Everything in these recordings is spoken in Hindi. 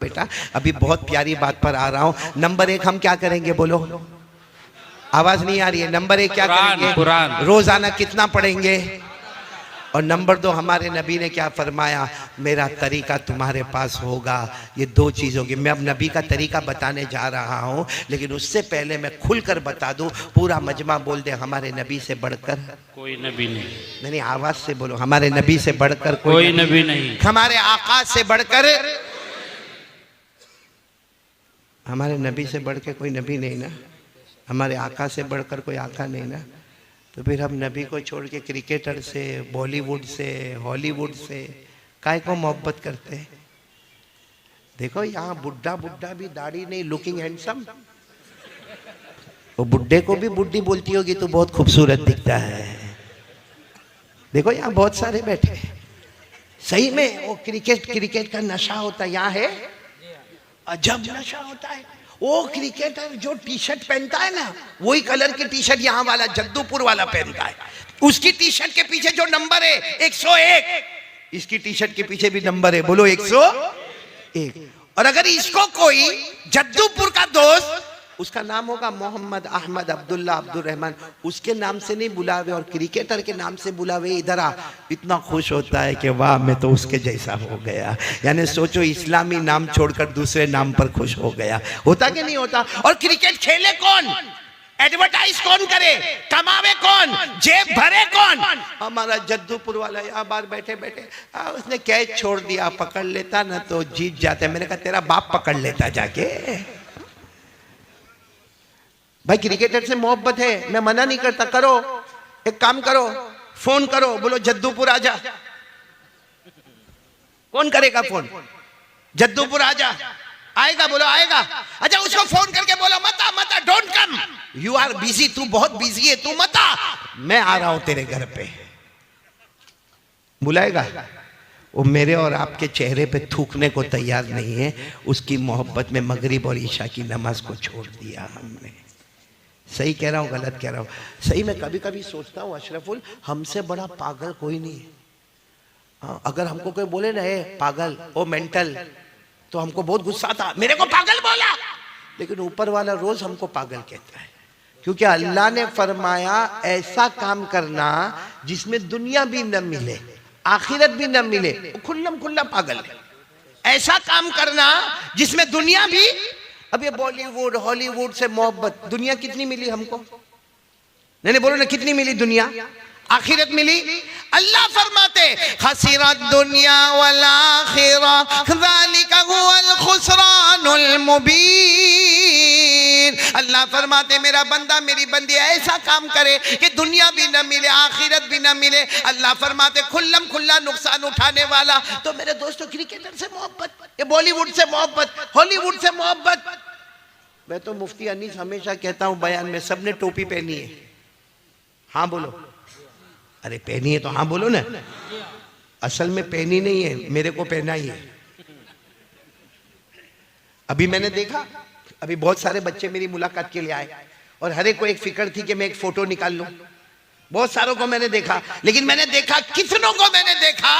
बेटा अभी बहुत प्यारी बात पर आ रहा हूं। नंबर एक हम क्या करेंगे बोलो? आवाज नहीं आ रही है। नंबर एक क्या करेंगे? कुरान। रोजाना कितना पढ़ेंगे? और नंबर दो हमारे नबी ने क्या फरमाया? मेरा तरीका तुम्हारे पास होगा। ये दो चीजों की मैं अब नबी का तरीका बताने जा रहा हूं, लेकिन उससे पहले मैं खुलकर बता दूं, पूरा मजमा बोल दे हमारे नबी से बढ़कर कोई नबी नहीं। नहीं, आवाज से बोलो, हमारे नबी से बढ़कर कोई नबी नहीं। हमारे आका से बढ़कर, हमारे नबी से बढ़ के कोई नबी नहीं ना, हमारे आका से बढ़कर कोई आका नहीं ना। तो फिर हम नबी को छोड़ के क्रिकेटर से, बॉलीवुड से, हॉलीवुड से काय को मोहब्बत करते हैं? देखो यहाँ बुढ़ा बुढ़ा भी दाढ़ी नहीं, लुकिंग हैंडसम। वो बुढ़े को भी बुढ़ी बोलती होगी तो बहुत खूबसूरत दिखता है। देखो यहाँ बहुत सारे बैठे, सही में वो क्रिकेट का नशा होता है। यहाँ है अजब नशा होता है। वो क्रिकेटर जो टी शर्ट पहनता है ना, वही कलर की टी शर्ट यहाँ वाला जद्दूपुर वाला पहनता है। उसकी टी शर्ट के पीछे जो नंबर है 101, इसकी टी शर्ट के पीछे भी नंबर है, बोलो 101। और अगर इसको कोई जद्दूपुर का दोस्त, उसका नाम होगा मोहम्मद, अहमद, अब्दुल्ला, अब्दुल रहमान, उसके नाम से नहीं बुलावे और क्रिकेटर के नाम से बुलावे, इधर आ, इतना खुश होता है कि वाह मैं तो उसके जैसा हो गया। यानी सोचो इस्लामी नाम छोड़कर दूसरे नाम पर खुश हो गया। होता कि नहीं होता? और क्रिकेट खेले कौन, एडवर्टाइज कौन करे, कमावे कौन, जेब भरे कौन? हमारा जद्दूपुर वाला यहाँ बार बैठे बैठे उसने कैच छोड़ दिया, पकड़ लेता ना तो जीत जाते। मैंने कहा तेरा बाप पकड़ लेता जाके। भाई क्रिकेटर से मोहब्बत है, मैं मना नहीं करता, करो, एक काम करो, फोन करो, बोलो जद्दूपुर आजा। कौन करेगा फोन? जद्दूपुर आजा, आएगा? बोलो आएगा। अच्छा उसको फोन करके बोलो मता मता, don't come, you are busy, तू बहुत बिजी है, तू मता, मैं आ रहा हूं तेरे घर पे। बुलाएगा? वो मेरे और आपके चेहरे पे थूकने को तैयार नहीं है। उसकी मोहब्बत में मगरिब और ईशा की नमाज को छोड़ दिया हमने। सही कह रहा हूँ गलत कह रहा हूँ? सही में कभी कभी सोचता हूँ अशरफुल, हमसे बड़ा पागल कोई नहीं है। हाँ, अगर हमको कोई बोले ना पागल, ओ मेंटल, तो हमको बहुत गुस्सा आता, मेरे को पागल बोला। लेकिन ऊपर वाला रोज हमको पागल कहता है, क्योंकि अल्लाह ने फरमाया ऐसा काम करना जिसमें दुनिया भी न मिले, आखिरत भी न मिले, खुल्लम खुल्ला पागल है। ऐसा काम करना जिसमें दुनिया भी, अब ये बॉलीवुड हॉलीवुड से मोहब्बत, दुनिया कितनी मिली हमको? नहीं बोलो ना, कितनी मिली दुनिया? आखिरत मिली? अल्लाह फरमाते खसीरत दुनिया वल आखिरा ज़ालिका हुवल खुसरानुल मुबीन। अल्लाह फरमाते मेरा बंदा मेरी बंदी ऐसा काम करे कि दुनिया भी न मिले, आखिरत भी न मिले। अल्लाह फरमाते खुल्लम खुल्ला नुकसान उठाने वाला। तो मेरे दोस्तों क्रिकेटर से मोहब्बत, ये बॉलीवुड से मोहब्बत, हॉलीवुड से मोहब्बत। मैं तो मुफ्ती अनीस हमेशा कहता हूं बयान में, सबने टोपी पहनी है, हाँ बोलो। अरे पहनी है तो हाँ बोलो ना। असल में पहनी नहीं है, मेरे को पहना ही है। अभी मैंने देखा, अभी बहुत सारे बच्चे मेरी मुलाकात के लिए आए और हर एक को एक फिक्र थी कि मैं एक फोटो निकाल लूं। बहुत सारों को मैंने देखा, लेकिन मैंने देखा कितनों को मैंने देखा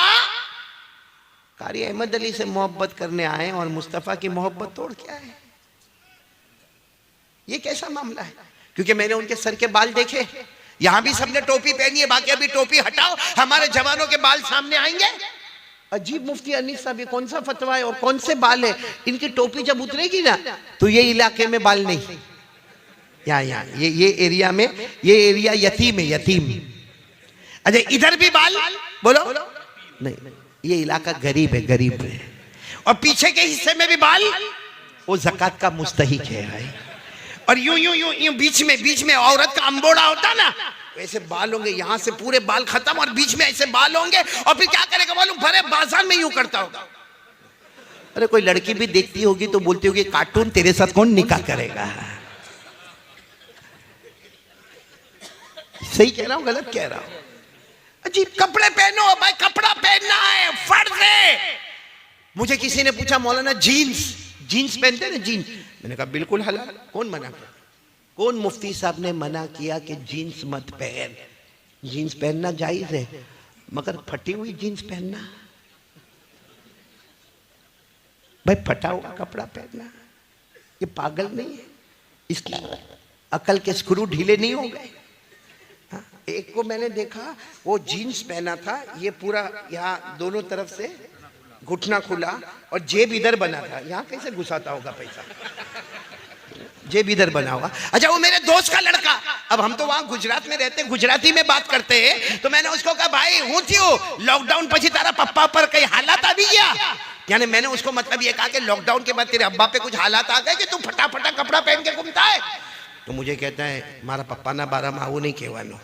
कारी अहमद अली से मोहब्बत करने आए और मुस्तफा की मोहब्बत तोड़ के आए। ये कैसा मामला है? क्योंकि मैंने उनके सर के बाल देखे, यहां भी सबने टोपी पहनी है, बाकी अभी टोपी हटाओ, हमारे जवानों के बाल सामने आएंगे। अजीब मुफ्ती अनीस साहब, कौन सा फतवा है और कौन से बाल है? इनकी टोपी जब उतरेगी ना तो ये इलाके में बाल नहीं, यहाँ ये एरिया में, ये एरिया यतीम है, यतीम। अच्छा इधर भी बाल बोलो नहीं, ये इलाका गरीब है, गरीब है। और पीछे के हिस्से में भी बाल, वो ज़कात का मुस्तहिक है भाई। और यूं यूं यूं यूं बीच में औरत का अंबोड़ा होता ना, ऐसे बाल होंगे, यहां से पूरे बाल खत्म और बीच में ऐसे बाल होंगे। और फिर क्या करेगा मालूम? भरे बाजार में यूं करता होगा। अरे कोई लड़की भी देखती होगी तो बोलती होगी कार्टून, तेरे साथ कौन निकाह करेगा? सही कह रहा हूं गलत कह रहा हूं? अजीब कपड़े पहनो भाई, कपड़ा पहनना है, फर्ज है। मुझे किसी ने पूछा मौलाना जीन्स पहनते हैं ना, जीन्स? मैंने कहा बिल्कुल हलाल, कौन मना किया? कौन मुफ्ती साहब ने मना किया कि जीन्स मत पहन? जीन्स पहनना जायज है, मगर फटी हुई जीन्स पहनना भाई फटा हुआ कपड़ा पहनना, ये पागल नहीं है? इसकी अकल के स्क्रू ढीले नहीं हो गए? हाँ? एक को मैंने देखा, वो जीन्स पहना था, ये पूरा यहाँ दोनों तरफ से घुटना खुला और जेब इधर बना था। यहाँ कैसे घुसाता होगा पैसा? जेब इधर बना हुआ। अच्छा, वो मेरे दोस्त का लड़का, अब हम तो वहां गुजरात में रहते, गुजराती में बात करते हैं, तो मैंने उसको कहा भाई हूँ थी लॉकडाउन पछी तारा पप्पा पर कई हालात आ भी गया? यानी मैंने उसको मतलब ये कहा कि लॉकडाउन के बाद तेरे अब्बा पे कुछ हालात आ गए कि तू फटाफटा कपड़ा पहन के घूमता है? तो मुझे कहता है मारा पप्पा ना बारा में आવું नहीं कहवानो,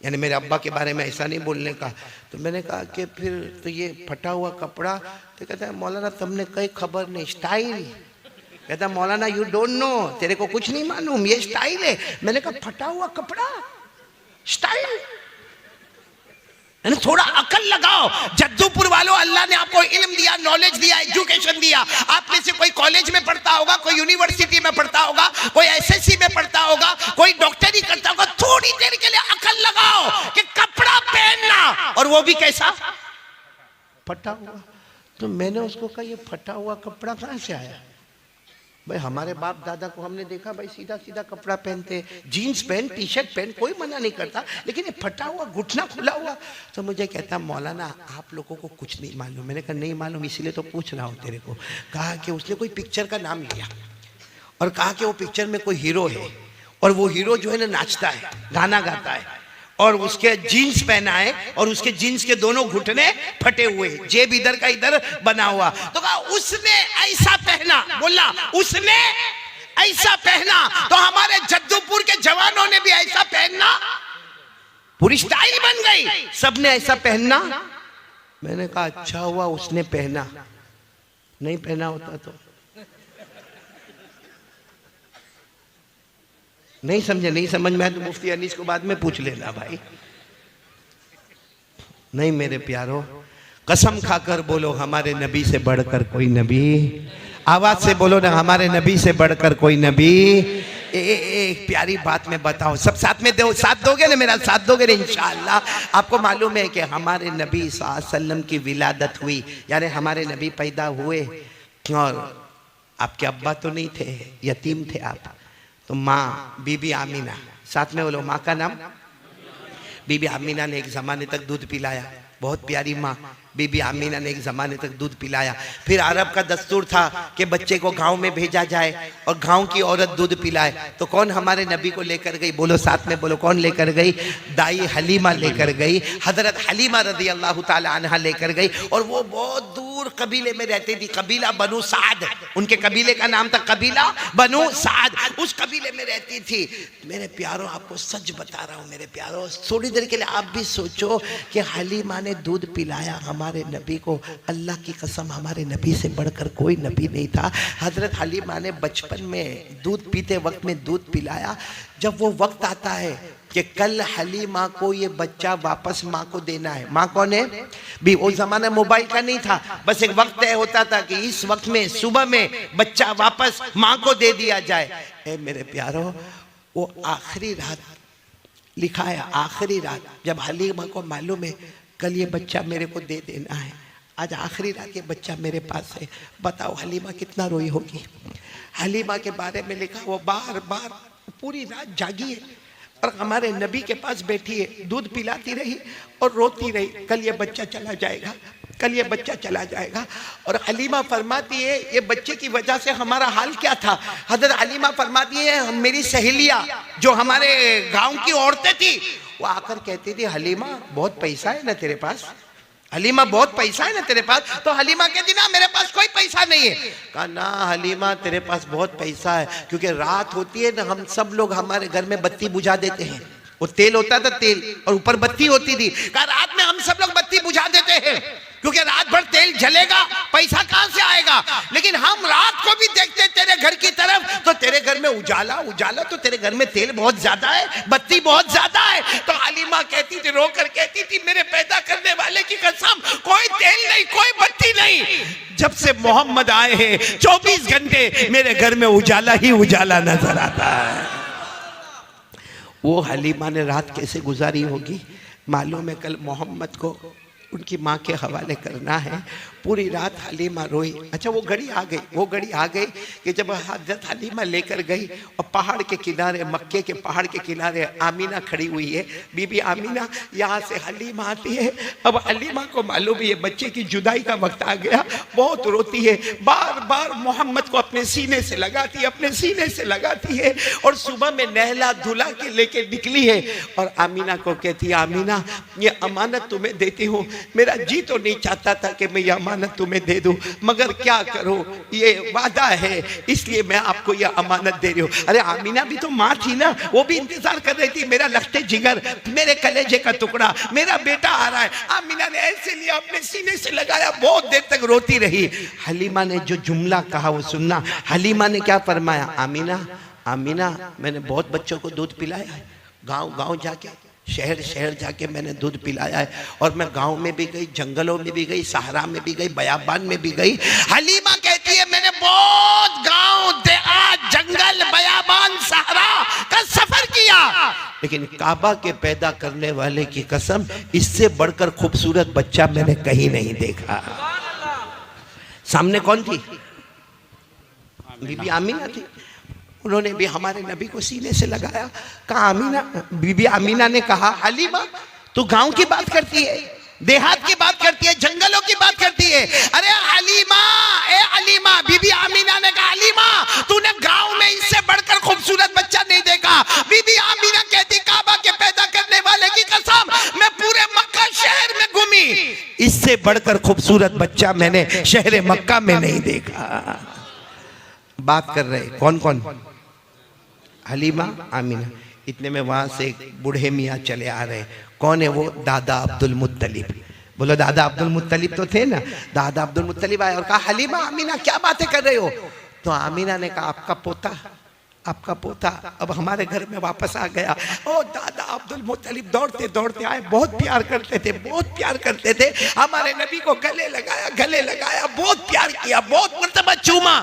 यानी मेरे अब्बा के बारे में ऐसा नहीं बोलने का। तो मैंने कहा कि फिर तो ये फटा हुआ कपड़ा? तो कहता है मौलाना तुमने कई खबर नहीं, स्टाइल। कहता मौलाना यू डोंट नो, तेरे को कुछ नहीं मालूम, ये स्टाइल है। मैंने कहा फटा हुआ कपड़ा स्टाइल? थोड़ा अकल लगाओ। जद्दूपुर वालों, अल्लाह ने आपको इल्म दिया, नॉलेज दिया, एजुकेशन दिया। आप में से कोई कॉलेज में पढ़ता होगा, कोई यूनिवर्सिटी में पढ़ता होगा, कोई एसएससी में पढ़ता होगा, कोई डॉक्टरी करता होगा। थोड़ी देर के लिए अकल लगाओ कि कपड़ा पहनना, और वो भी कैसा? फटा हुआ। तो मैंने उसको कहा ये फटा हुआ कपड़ा कहां से आया? भाई हमारे बाप दादा को हमने देखा भाई सीधा सीधा कपड़ा पहनते, जीन्स पहन, टी शर्ट पहन, कोई मना नहीं करता, लेकिन ये फटा हुआ, घुटना खुला हुआ। तो मुझे कहता मौलाना आप लोगों को कुछ नहीं मालूम। मैंने कहा नहीं मालूम, इसीलिए तो पूछ रहा हूँ तेरे को। कहा कि उसने कोई पिक्चर का नाम लिया और कहा कि वो पिक्चर में कोई हीरो है और वो हीरो जो है ना नाचता है, गाना गाता है, और उसके जीन्स पहना है और उसके जीन्स के दोनों घुटने फटे हुए, जेब इधर का इधर बना हुआ। तो कहा उसने ऐसा पहना, बोला उसने ऐसा पहना, तो हमारे जद्दूपुर के जवानों ने भी ऐसा पहनना, पूरी स्टाइल बन गई, सबने ऐसा पहनना। मैंने कहा अच्छा हुआ उसने पहना, नहीं पहना होता तो नहीं समझे, नहीं समझ में आया तो मुफ्ती अनीस को बाद में पूछ लेना भाई। नहीं मेरे प्यारो, कसम खाकर बोलो हमारे नबी से बढ़कर कोई नबी, आवाज से बोलो ना हमारे नबी से बढ़कर कोई नबी। एक प्यारी बात में बताओ, सब साथ में दो, साथ दोगे ना, मेरा साथ दोगे ना इंशाअल्लाह। आपको मालूम है कि हमारे नबी सल्लल्लाहु अलैहि वसल्लम की विलादत हुई, यानी हमारे नबी पैदा हुए और आपके अब्बा तो नहीं थे, यतीम थे आप, तो माँ बीबी आमीना, साथ में बोलो माँ का नाम। बीबी आमीना ने एक ज़माने तक दूध पिलाया, बहुत प्यारी माँ बीबी आमीना ने एक ज़माने तक दूध पिलाया। फिर अरब का दस्तूर था कि बच्चे को गांव में भेजा जाए और गांव की औरत दूध पिलाए, तो कौन हमारे नबी को लेकर गई? बोलो साथ में बोलो, कौन लेकर गई? दाई हलीमा लेकर गई, हजरत हलीमा रज़ी अल्लाह ताला अन्हा लेकर गई। और वो बहुत दूर कबीले में रहती थी, कबीला बनु साद, उनके कबीले का नाम था कबीला बनु साद, उस कबीले में रहती थी। मेरे प्यारों आपको सच बता रहा हूँ मेरे प्यारों, थोड़ी देर के लिए आप भी सोचो कि हलीमा ने दूध पिलाया हमारे नबी को, अल्लाह की कसम हमारे नबी से बढ़कर कोई नबी नहीं था। हजरत हलीमा ने बचपन में दूध पीते वक्त में दूध पिलाया। जब वो वक्त आता है कि कल हलीमा को ये बच्चा वापस माँ को देना है, माँ कौन है भी, वो जमाना मोबाइल का नहीं था, बस एक वक्त तय होता था कि इस वक्त में सुबह में बच्चा वापस माँ को दे दिया जाए। ए मेरे प्यारो, वो आखिरी रात लिखा है, आखिरी रात जब हलीमा को मालूम है कल ये बच्चा मेरे को दे देना है, आज आखिरी रात ये बच्चा मेरे पास है, बताओ हलीमा कितना रोई होगी। हलीमा के बारे में लिखा, वो बार बार पूरी रात जागी है और हमारे नबी के पास बैठी है, दूध पिलाती रही और रोती रही, कल ये बच्चा चला जाएगा, कल ये बच्चा चला जाएगा। और हलीमा फरमाती है ये बच्चे की वजह से हमारा हाल क्या था। हजरत हलीमा फरमाती है मेरी सहेलियाँ जो हमारे गांव की औरतें थी, वो आकर कहती थी हलीमा बहुत पैसा है ना तेरे पास, हलीमा बहुत पैसा है ना तेरे पास। तो हलीमा कहती ना मेरे पास कोई पैसा नहीं है। कहा ना हलीमा तेरे पास बहुत पैसा है, क्योंकि रात होती है ना, हम सब लोग हमारे घर में बत्ती बुझा देते हैं, वो तेल होता था तेल और ऊपर बत्ती होती थी। कहा रात में हम सब लोग बत्ती बुझा देते हैं क्योंकि रात भर तेल जलेगा, पैसा कहां से आएगा। लेकिन हम रात को भी देखते तेरे घर की तरफ, तो तेरे घर में उजाला उजाला, तो तेरे घर में तेल बहुत ज्यादा है, बत्ती बहुत ज्यादा है। तो हलीमा कहती थी, रोकर कहती थी मेरे पैदा करने वाले की कसम, कोई तेल नहीं, कोई बत्ती नहीं, जब से मोहम्मद आए हैं 24 घंटे मेरे घर में उजाला ही उजाला नजर आता है। वो हलीमा ने रात कैसे गुजारी होगी मालूम है। कल मोहम्मद को उनकी माँ के हवाले करना है, पूरी रात हलीमा रोई। अच्छा वो घड़ी आ गई, वो घड़ी आ गई कि जब हजरत हलीमा लेकर गई और पहाड़ के किनारे, मक्के के पहाड़ के किनारे आमीना खड़ी हुई है। बीबी आमीना यहाँ से हलीमा आती है। अब हलीमा को मालूम है बच्चे की जुदाई का वक्त आ गया, बहुत रोती है, बार बार मोहम्मद को अपने सीने से लगाती है, अपने सीने से लगाती है। और सुबह में नहला धुला के लेके निकली है और आमीना को कहती है, आमीना ये अमानत तुम्हें देती हूँ, मेरा जी तो नहीं चाहता था कि मैं ये अमानत तुम्हें दे दूँ, मगर क्या करूँ, ये वादा है इसलिए मैं आपको ये अमानत दे रही हूँ। अरे आमीना भी तो माँ थी ना, वो भी इंतजार कर रही थी, मेरा लखते जिगर, मेरे कलेजे का टुकड़ा, मेरा बेटा आ रहा है। आमीना ने ऐसे लिया, अपने सीने से लगाया, बहुत देर तक रोती रही। हलीमा ने जो जुमला कहा वो सुनना। हलीमा ने क्या फरमाया, आमीना आमीना मैंने बहुत बच्चों को दूध पिलाया है, गांव गांव जाके, शहर शहर जाके मैंने दूध पिलाया है, और मैं गांव में भी गई, जंगलों में भी गई, सहारा में भी गई, बयाबान में भी गई। हलीमा कहती है मैंने बहुत गांव, देहात, जंगल, बयाबान, सहारा का सफर किया, लेकिन काबा के पैदा करने वाले की कसम, इससे बढ़कर खूबसूरत बच्चा मैंने कहीं नहीं देखा। सामने कौन थी? बीबी आमीना थी। उन्होंने भी हमारे नबी को सीने से लगाया, कहा आमीना, बीबी आमीना ने कहा हलीमा तू गांव की बात करती है, देहात की बात करती है, जंगलों की बात करती है। अरे हलीमा, ए हलीमा, बीबी आमीना ने कहा हलीमा तूने गांव में इससे बढ़कर खूबसूरत बच्चा नहीं देखा। बीबी आमीना कहती काबा के पैदा करने वाले की कसम मैं पूरे मक्का शहर में घूमी, इससे बढ़कर खूबसूरत बच्चा मैंने शहर मक्का में नहीं देखा। बात कर रहे कौन कौन? हलीमा, आमीना। इतने में वहां से एक बूढ़े मियाँ चले आ रहे। कौन है वो? दादा अब्दुल मुत्तलिब। बोलो दादा अब्दुल मुत्तलिब तो थे ना। दादा अब्दुल मुत्तलिब आए और कहा हलीमा आमीना क्या बातें कर रहे हो? तो आमीना ने कहा आपका पोता, आपका पोता अब हमारे घर में वापस आ गया। ओ दादा अब्दुल मुत्तलिब दौड़ते दौड़ते आए, बहुत प्यार करते थे, बहुत प्यार करते थे, हमारे नबी को गले लगाया, गले लगाया, बहुत प्यार किया, बहुत मर्तबा चूमा।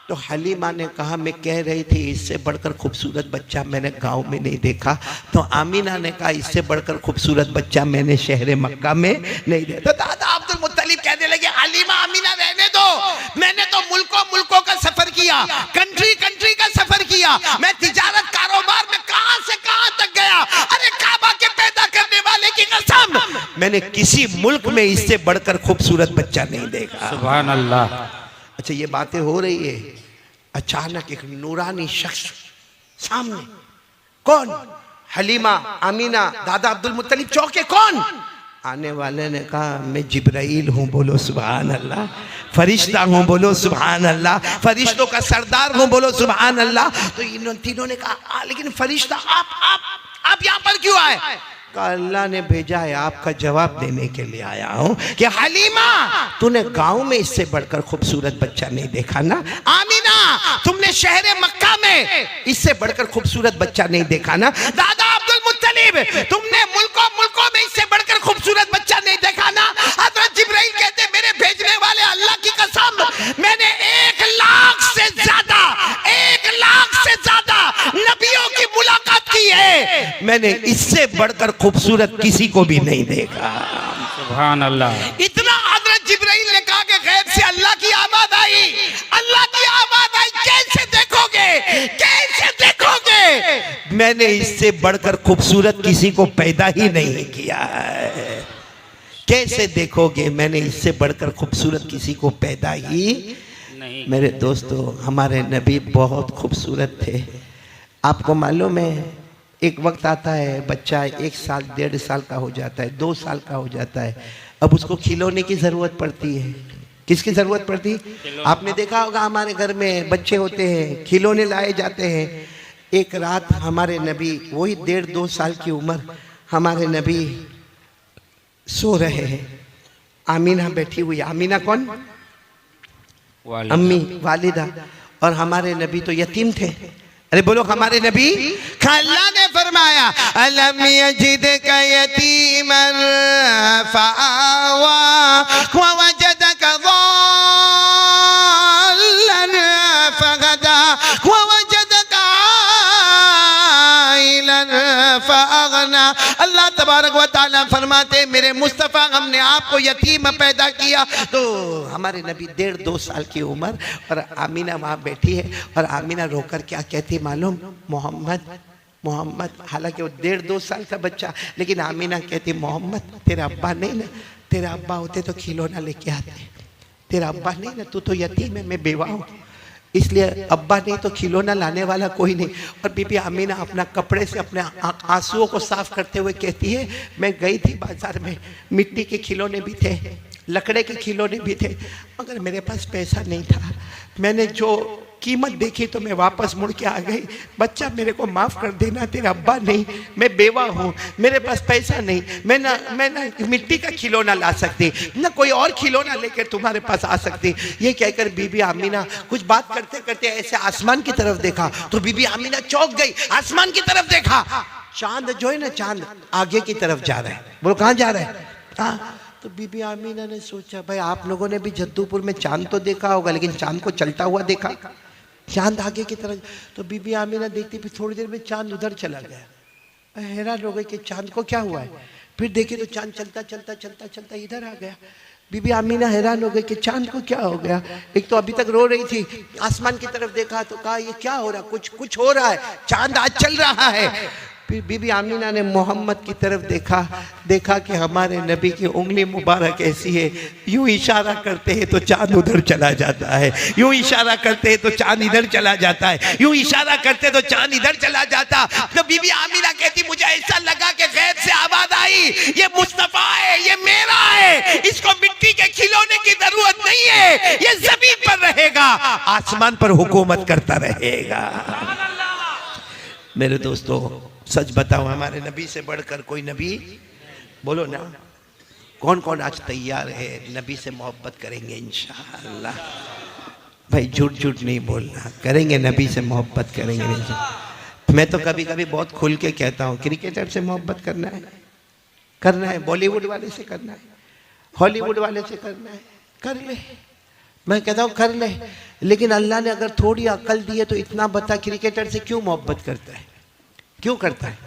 तो हलीमा ने कहा मैं कह रही थी इससे बढ़कर खूबसूरत बच्चा मैंने गांव में नहीं देखा। तो आमीना ने कहा इससे बढ़कर खूबसूरत बच्चा मैंने शहर मक्का में नहीं देखा। तो दादा अब्दुल मुत्तलिब कहने लगे हलीमा आमीना रहने दो, मैंने तो मुल्कों मुल्कों का सफर किया, कंट्री कंट्री का सफर किया, मैं तिजारत कारोबार में कहां से कहां तक गया। अरे काबा के पैदा करने वाले की कसम मैंने किसी मुल्क में इससे बढ़कर खूबसूरत बच्चा नहीं देखा। सुभान अल्लाह। अच्छा ये बातें हो रही है, अचानक एक नूरानी शख्स सामने। कौन? हलीमा, आमीना, दादा अब्दुल मुत्तलिब चौके। कौन? आने वाले ने कहा मैं जिब्राइल हूँ, बोलो सुभान अल्लाह। फरिश्ता हूँ, बोलो सुभान अल्लाह। फरिश्तों का सरदार हूँ, बोलो सुभान अल्लाह। तो इन तीनों ने कहा लेकिन फरिश्ता आप यहाँ पर क्यों आए? अल्लाह ने भेजा है, आपका जवाब देने के लिए आया हूं कि हलीमा तूने गांव में इससे बढ़कर खूबसूरत बच्चा नहीं देखा ना। आमीना तुमने शहर मक्का में इससे बढ़कर खूबसूरत बच्चा नहीं देखा ना। दादा अब्दुल मुत्तलिब तुमने मुल्कों मुल्कों में इससे बढ़कर खूबसूरत बच्चा नहीं देखा ना। हज़रत जिब्राइल कहते मेरे भेजने वाले अल्लाह की कसम मैंने 1 लाख से ज्यादा नबियों की मुलाकात की है, मैंने इससे बढ़कर खूबसूरत किसी को भी नहीं देखा। सुभान अल्लाह। इतना हज़रत जिब्राइल ने कहा कि गैब से अल्लाह की आवाज आई, अल्लाह की आवाज आई, कैसे देखोगे, कैसे देखोगे, मैंने इससे बढ़कर खूबसूरत किसी को पैदा ही नहीं किया है। कैसे देखोगे, मैंने इससे बढ़कर खूबसूरत किसी को पैदा ही नहीं। मेरे दोस्तों हमारे नबी बहुत खूबसूरत थे। आपको मालूम है एक वक्त आता है बच्चा 1 साल 1.5 साल का हो जाता है, 2 साल का हो जाता है, अब उसको खिलौने की ज़रूरत पड़ती है। किसकी ज़रूरत पड़ती? आपने देखा होगा हमारे घर में बच्चे होते हैं, खिलौने लाए जाते हैं। एक रात हमारे नबी, वही 1.5-2 साल की उम्र, हमारे नबी सो रहे हैं, आमीना बैठी हुई। आमीना कौन? अम्मी, वालिदा। और हमारे नबी तो यतीम थे। अरे बोलो हमारे नबी। अल्लाह ने फरमाया अलम यजिदका यतीमन फआवा व वजदका ज़ल्लन फगदा व वजदका आइलन फअगना। अल्लाह तबारक व तआला फरमाते मेरे मुस्तफ़ा हमने आपको यतीम पैदा किया। तो हमारे नबी 1.5-2 साल की उम्र और आमीना वहाँ बैठी है और आमीना रोकर क्या कहती मालूम, मोहम्मद मोहम्मद। हालांकि वो 1.5-2 साल का बच्चा, लेकिन आमीना कहती मोहम्मद तेरा अब्बा नहीं ना, तेरा अब्बा होते तो खिलौना लेके आते, तेरा अब्बा नहीं ना, तू तो यतीम है, मैं बेवा हूँ, इसलिए अब्बा नहीं तो खिलौना लाने वाला कोई नहीं। और बीबी आमीना अपना कपड़े से अपने आंसुओं को साफ करते हुए कहती है मैं गई थी बाजार में, मिट्टी के खिलौने भी थे, लकड़े के खिलौने भी थे, मगर मेरे पास पैसा नहीं था। मैंने जो कीमत देखी तो मैं वापस मुड़ के आ गई। बच्चा मेरे को माफ़ कर देना, तेरा अब्बा नहीं, मैं बेवा हूँ, मेरे पास पैसा नहीं, मैं ना मिट्टी का खिलौना ला सकती, ना कोई और खिलौना लेकर तुम्हारे पास आ सकती। ये कहकर बीबी आमीना कुछ बात करते करते ऐसे आसमान की तरफ देखा तो बीबी आमीना चौंक गई। आसमान की तरफ देखा, चांद जो है ना, चांद आगे की तरफ जा रहा है। बोलो कहाँ जा रहा है? हाँ। तो बीबी आमीना ने सोचा भाई आप लोगों ने भी जद्दूपुर में चांद तो देखा होगा, लेकिन चांद को चलता हुआ देखा, चांद आगे की तरफ। तो बीबी आमीना देखती, फिर थोड़ी देर में चांद उधर चला गया। हैरान हो गई कि चांद को क्या हुआ है। फिर देखी तो चांद चलता चलता चलता चलता इधर आ गया। बीबी आमीना हैरान हो गई कि चांद को क्या हो गया। एक तो अभी तक रो रही थी, आसमान की तरफ देखा तो कहा ये क्या हो रहा, कुछ हो रहा है, चांद आज चल रहा है। फिर बीबी आमीना ने मोहम्मद की तरफ देखा कि हमारे नबी की उंगली मुबारक ऐसी है, यूं इशारा करते हैं तो चांद उधर चला जाता है, यूं इशारा करते हैं तो चांद इधर चला जाता है, यूं इशारा करते तो चांद इधर चला जाता। तो बीबी आमीना कहती मुझे ऐसा लगा कि गैब से आवाज आई ये मुस्तफा है, ये मेरा है, इसको मिट्टी के खिलौने की जरूरत नहीं है, ये जमीन पर रहेगा, आसमान पर हुकूमत करता रहेगा। मेरे दोस्तों सच बताओ हमारे नबी से बढ़कर कोई नबी? बोलो ना, कौन कौन आज तैयार है नबी से मोहब्बत करेंगे इंशाअल्लाह? भाई झूठ नहीं बोलना, करेंगे नबी से मोहब्बत करेंगे इंशाअल्लाह। मैं तो कभी कभी बहुत खुल के कहता हूँ क्रिकेटर से मोहब्बत करना है, बॉलीवुड वाले से करना है, हॉलीवुड वाले से करना है, कर ले। मैं कहता हूँ कर ले, लेकिन अल्लाह ने अगर थोड़ी अकल दी है तो इतना बता क्रिकेटर से क्यों मोहब्बत करता है, क्यों करता है?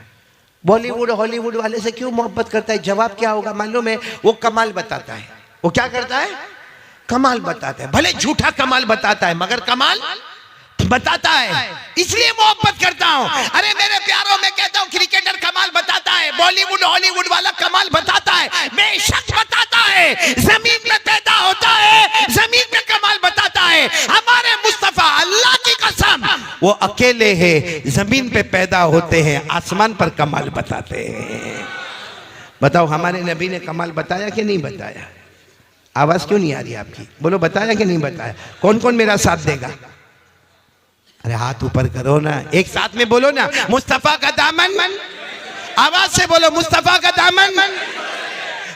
बॉलीवुड हॉलीवुड वाले से क्यों मोहब्बत करता है? जवाब क्या होगा मालूम है? वो कमाल बताता है। वो क्या करता है? कमाल बताता है। भले झूठा कमाल बताता है मगर कमाल बताता है, इसलिए मोहब्बत करता हूं। अरे मेरे प्यारों, मैं कहता हूं क्रिकेटर कमाल बताता है, बॉलीवुड हॉलीवुड वाला कमाल बताता है, बेशक बताता है, जमीन में पैदा होता है, जमीन में कमाल बताता है। हमारे मुस्तफा अल्लाह की कसम वो अकेले हैं, जमीन पे पैदा होते हैं, आसमान पर कमाल बताते हैं। बताओ हमारे नबी ने कमाल बताया कि नहीं बताया? आवाज क्यों नहीं आ रही आपकी? बोलो बताया कि नहीं बताया? कौन कौन मेरा साथ देगा? अरे हाथ ऊपर करो ना, एक साथ में बोलो ना, मुस्तफा का दामन, आवाज से बोलो मुस्तफा का दामन।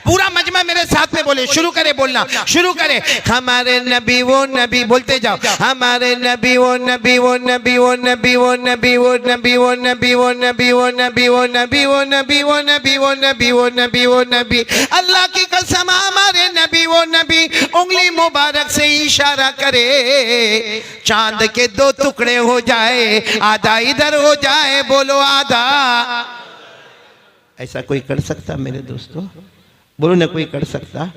पूरा मजमा मेरे साथ में बोले, शुरू करे बोलना, शुरू करे। हमारे नबी वो नबी, बोलते जाओ, हमारे नबी वो नबी वो नबी वो नबी वो नबी वो नबी वो नबी वो नबी वो नबी वो नबी वो नबी वो नबी वो नबी वो नबी वो नबी। अल्लाह की कसम हमारे नबी वो नबी उंगली मुबारक से इशारा करे, चांद के 2 टुकड़े हो जाए, आधा इधर हो जाए, बोलो आधा। ऐसा कोई कर सकता मेरे दोस्तों? बोलो ना, कोई कर सकता?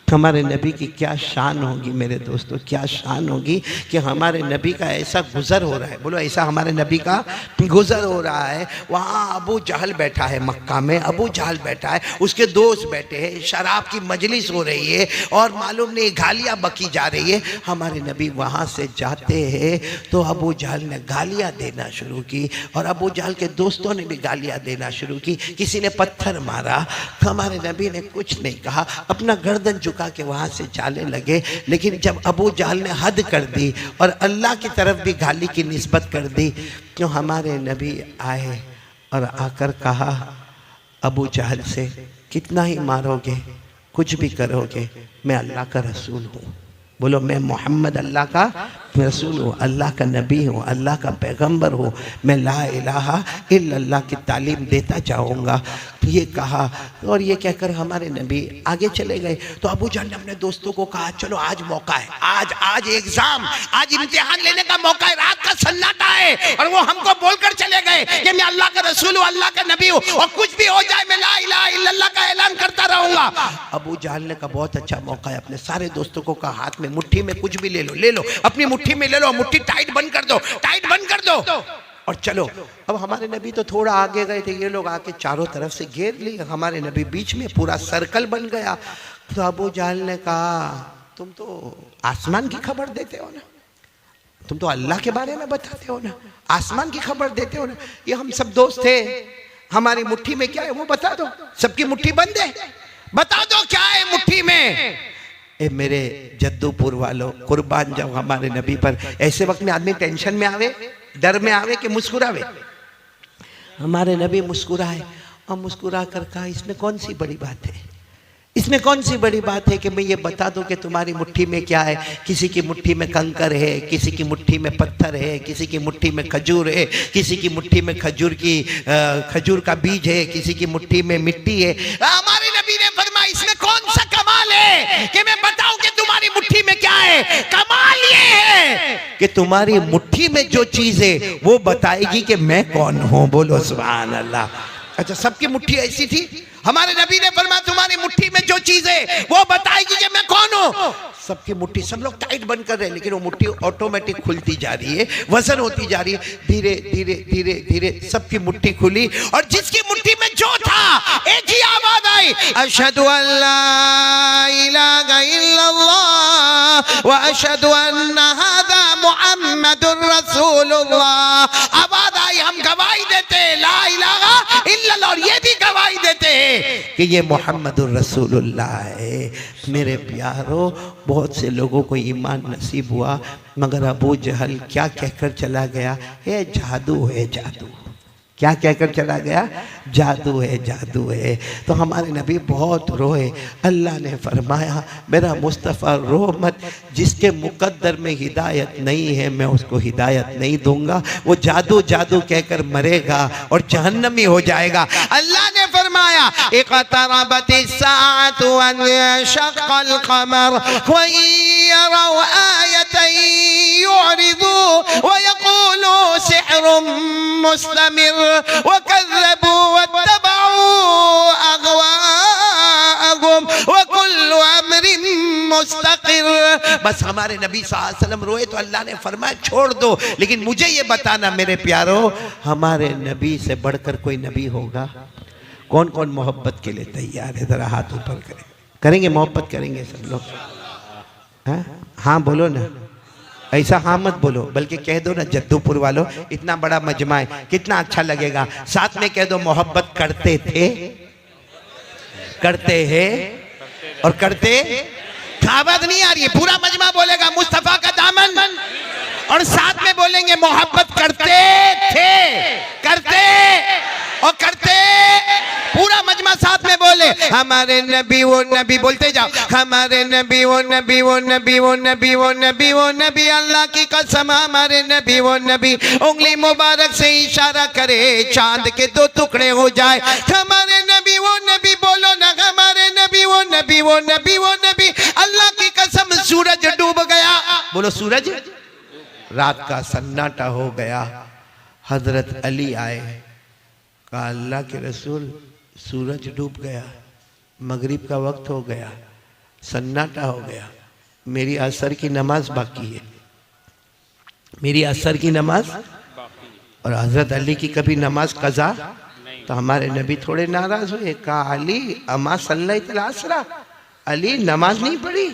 हमारे नबी की क्या शान होगी मेरे दोस्तों, क्या शान होगी कि हमारे नबी का ऐसा गुज़र हो रहा है। बोलो ऐसा हमारे नबी का गुज़र हो रहा है। वहाँ अबू जहल बैठा है, मक्का में अबू जहल बैठा है, उसके दोस्त बैठे हैं, शराब की मजलिस हो रही है और मालूम नहीं गालियाँ बकी जा रही है। हमारे नबी वहाँ से जाते हैं तो अबू जहल ने गालियाँ देना शुरू की और अबू जहल के दोस्तों ने भी गालियाँ देना शुरू की, किसी ने पत्थर मारा। हमारे नबी ने कुछ नहीं कहा, अपना गर्दन के वहां से जाने लगे। लेकिन जब अबू जहल ने हद कर दी और अल्लाह की तरफ भी गाली की निस्बत कर दी, क्यों हमारे नबी आए और आकर कहा अबू जहल से, कितना ही मारोगे, कुछ भी करोगे, मैं अल्लाह का रसूल हूँ। बोलो मैं मोहम्मद अल्लाह का रसूल हूँ, अल्लाह का नबी हूँ, अल्लाह का पैगंबर हूँ, मैं ला इलाहा इल्लल्लाह की तालीम देता जाऊँगा। ये कहा और ये कहकर हमारे नबी आगे चले गए। तो अबू जहल ने अपने दोस्तों को कहा चलो आज मौका है, आज एग्जाम, आज इम्तिहान लेने का मौका है, रात का सन्नाटा है, आए और वो हमको बोलकर चले गए कि मैं अल्लाह का रसूल हूँ, अल्लाह का नबी हूँ, और कुछ भी हो जाए मैं ला इलाहा इल्लल्लाह का ऐलान करता रहूंगा। अबू जहल ने कहा बहुत अच्छा मौका है, अपने सारे दोस्तों को कहा हाथ में मुट्ठी में कुछ भी ले लो, अपनी मुट्ठी में ले लो, मुट्ठी टाइट बंद कर दो, टाइट बंद कर दो और चलो। अब हमारे नबी तो थोड़ा आगे गए थे, ये लोग आके चारों तरफ से घेर लिए, हमारे नबी बीच में, पूरा सर्कल बन गया। तो अबू जहल ने कहा तुम तो आसमान की खबर देते हो ना, तुम तो अल्लाह के बारे में बताते हो ना, आसमान की खबर देते हो ना, ये हम सब दोस्त थे, हमारी मुट्ठी में क्या है वो बता दो, सबकी मुट्ठी बंद है, बता दो क्या है मुट्ठी में। ए मेरे जद्दूपुर वालों, कुर्बान जाओ हमारे नबी पर। ऐसे वक्त में आदमी टेंशन में आवे, डर में आवे कि मुस्कुरावे। हमारे नबी मुस्कुराए और मुस्कुरा कर कहा इसमें कौन सी बड़ी बात है, इसमें कौन सी बड़ी बात है कि मैं ये बता दूं कि तुम्हारी मुट्ठी में क्या है। किसी की मुट्ठी में कंकर है, किसी की मुट्ठी में पत्थर है, किसी की मुट्ठी में खजूर है, किसी की मुट्ठी में खजूर का बीज है, किसी की मुट्ठी में मिट्टी है। हमारे नबी ने फरमाया इसमें कौन सा कमाल है कि मैं बताऊं कि तुम्हारी मुट्ठी में क्या है। कमाल ये है कि तुम्हारी मुट्ठी में जो चीज है वो बताएगी कि मैं कौन हूं। बोलो सुभान अल्लाह। अच्छा, सबकी मुट्ठी ऐसी थी? हमारे नबी ने फरमाया तुम्हारी मुट्ठी में जो चीज है वो बताएगी कि मैं कौन हूं। सबकी मुट्ठी, सब लोग टाइट बंद कर रहे हैं, लेकिन वो मुट्ठी ऑटोमेटिक खुलती जा रही है, वजन होती जा रही है, धीरे धीरे धीरे धीरे सबकी मुट्ठी खुली और जिसकी मुट्ठी में जो था एक ही आवाज आई, अशहदु अल्ला इलाहा इल्लल्लाह व अशहदु अन्ना हादा मुहम्मदुर रसूलुल्लाह। आवाज आई, हम गवाही देते ला इलाहा इल्लल्लाह, और ये भी गवाही देते कि ये मुहम्मदुर रसूलुल्लाह है। मेरे प्यारो, बहुत से लोगों को ईमान नसीब हुआ, मगर अबू जहल क्या कहकर चला गया, है जादू है जादू। क्या कहकर चला गया? जादू है जादू है। तो हमारे नबी बहुत रोए। अल्लाह ने फरमाया मेरा मुस्तफ़ा रो मत, जिसके मुकद्दर में हिदायत नहीं है मैं उसको हिदायत नहीं दूंगा, वो जादू जादू कहकर मरेगा और जहन्नमी हो जाएगा। अल्लाह ने फरमाया इक़तरबतिस साअतु वंशक़्क़ल क़मर व यरौ आयतन युरिदू व यक़ूलू सिह्रुम मुस्तमिर वकज़्ज़बू वत्तबऊ अग़वाअहुम वकुल्लु अम्रिन मुस्तक़िर। बस हमारे नबी सल्लल्लाहु अलैहि वसल्लम रोए तो अल्लाह ने फरमाया छोड़ दो, लेकिन मुझे ये बताना मेरे प्यारो, हमारे नबी से बढ़कर कोई नबी होगा? कौन कौन मोहब्बत के लिए तैयार है? जरा हाथ ऊपर करें। करेंगे मोहब्बत करेंगे सब लोग? हाँ बोलो ना, ऐसा हाँ मत बोलो, बल्कि कह दो ना जद्दूपुर वालों इतना बड़ा मजमा है, कितना अच्छा लगेगा। साथ में कह दो मोहब्बत करते थे, करते हैं और करते। आवाज नहीं आ रही है, पूरा मजमा बोलेगा मुस्तफा का दामन, और साथ में बोलेंगे मोहब्बत करते थे, करते और करते। पूरा मजमा साथ में बोले हमारे नबी वो नबी, बोलते जाओ हमारे नबी वो नबी वो नबी वो नबी वो नबी वो नबी, अल्लाह की कसम हमारे नबी वो नबी। उंगली मुबारक से इशारा करे चांद के दो टुकड़े हो जाए। हमारे नबी वो नबी, बोलो ना हमारे नबी वो नबी वो नबी वो नबी। अल्लाह की कसम सूरज डूब गया, बोलो सूरज, रात का सन्नाटा हो गया। हजरत अली आए, कहा अल्लाह के रसूल सूरज डूब गया, मगरिब का वक्त हो गया, सन्नाटा हो गया, मेरी असर की नमाज बाकी है, मेरी असर की नमाज। और हजरत अली की कभी नमाज कज़ा? तो हमारे नबी थोड़े नाराज हुए, कहा अली अमा सल्लैतल असरा, अली नमाज नहीं पढ़ी,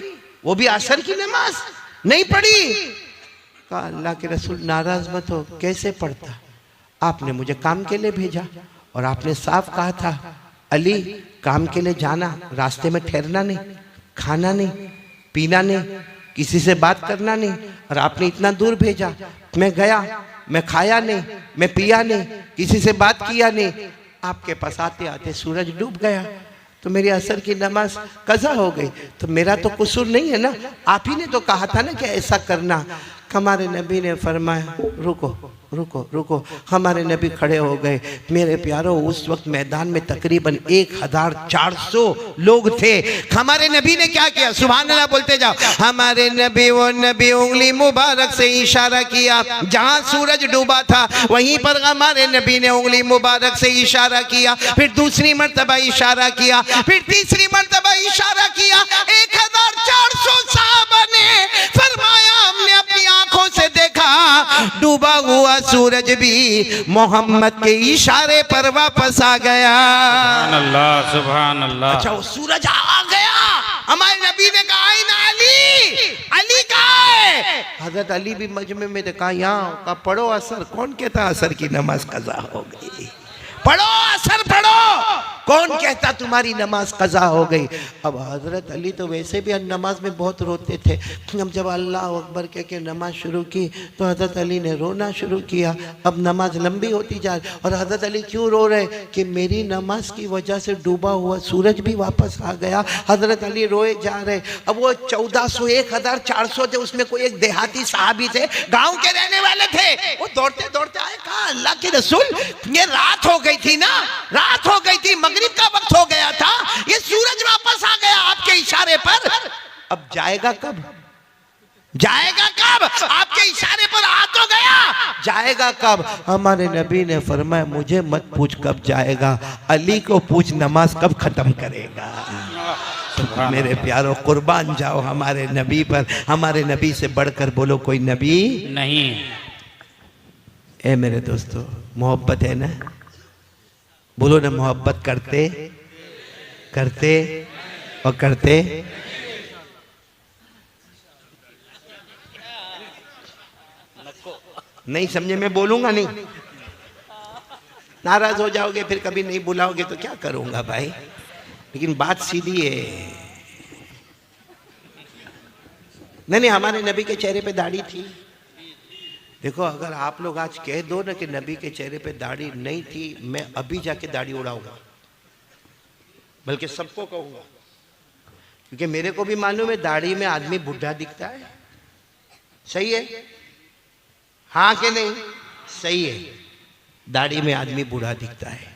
वो भी असर की नमाज नहीं पढ़ी। कहा अल्लाह के रसूल नाराज मत हो, कैसे पढ़ता, आपने मुझे काम के लिए भेजा और आपने साफ कहा था अली काम के लिए जाना, रास्ते में ठहरना नहीं, खाना नहीं, पीना नहीं, किसी से बात करना नहीं, और आपने इतना दूर भेजा। मैं गया, मैं खाया नहीं, मैं पिया नहीं, किसी से बात किया नहीं, आपके पास आते आते सूरज डूब गया, तो मेरी असर की नमाज कज़ा हो गई। तो मेरा तो कसूर नहीं है ना, आप ही ने तो कहा था ना कि ऐसा करना। हमारे नबी ने फरमाया रुको रुको रुको। हमारे नबी खड़े हो गए। मेरे प्यारों, उस वक्त मैदान में तकरीबन 1400 लोग थे। हमारे नबी ने क्या किया? सुभान अल्लाह बोलते जाओ। हमारे नबी, वो नबी उंगली मुबारक से इशारा किया, जहां सूरज डूबा था वहीं पर हमारे नबी ने उंगली मुबारक से इशारा किया। फिर दूसरी मर्तबा इशारा किया, फिर तीसरी मर्तबा इशारा किया। 1400 साहबा ने फरमाया, हमने अपनी आंखों से देखा डूबा हुआ सूरज भी मोहम्मद के इशारे पर वापस आ गया। सुभान अल्लाह, सुभान अल्लाह। अच्छा, वो सूरज आ गया। हमारे नबी ने कहा ना अली, अली कहाँ है? हजरत अली भी मजमे में कहा यहाँ का। पढ़ो असर। कौन कहता असर की नमाज कज़ा हो गई? पढ़ो असर पढ़ो। कौन कहता तुम्हारी नमाज कज़ा हो गई? अब हजरत अली तो वैसे भी नमाज में बहुत रोते थे। अब जब अल्लाह अकबर कह के नमाज शुरू की तो हजरत अली ने रोना शुरू किया। अब नमाज लंबी होती जा रही। और हजरत अली क्यों रो रहे? कि मेरी नमाज की वजह से डूबा हुआ सूरज भी वापस आ गया। हजरत अली रोए जा रहे। अब वो 1400 1400 थे, उसमें कोई एक देहाती साहबी थे, गाँव के रहने वाले थे। वो दौड़ते दौड़ते आए, कहा अल्लाह के रसूल, ये रात हो गई थी ना, रात हो गई थी, मगरिब का वक्त हो गया था, ये सूरज वापस आ गया आपके इशारे पर। अब जाएगा कब? जाएगा कब? आपके इशारे पर आ तो गया, जाएगा कब? हमारे नबी ने फरमाया, मुझे मत पूछ कब जाएगा, अली को पूछ नमाज कब खत्म करेगा। मेरे प्यारों, कुर्बान जाओ हमारे नबी पर। हमारे नबी से बढ़कर बोलो कोई नबी नहीं। ए मेरे दोस्तों, मोहब्बत है ना? बोलो ना, मोहब्बत करते करते और करते। नहीं समझे? मैं बोलूंगा नहीं, नाराज हो जाओगे, फिर कभी नहीं बुलाओगे तो क्या करूंगा भाई। लेकिन बात सीधी है। नहीं, हमारे नबी के चेहरे पे दाढ़ी थी। देखो, अगर आप लोग आज कह दो ना कि नबी के चेहरे पे दाढ़ी नहीं थी, मैं अभी जाके दाढ़ी उड़ाऊंगा, बल्कि सबको कहूंगा। क्योंकि मेरे को भी मालूम है दाढ़ी में आदमी बुढ़ा दिखता है। सही है? हाँ कि नहीं? सही है। दाढ़ी में आदमी बूढ़ा दिखता है,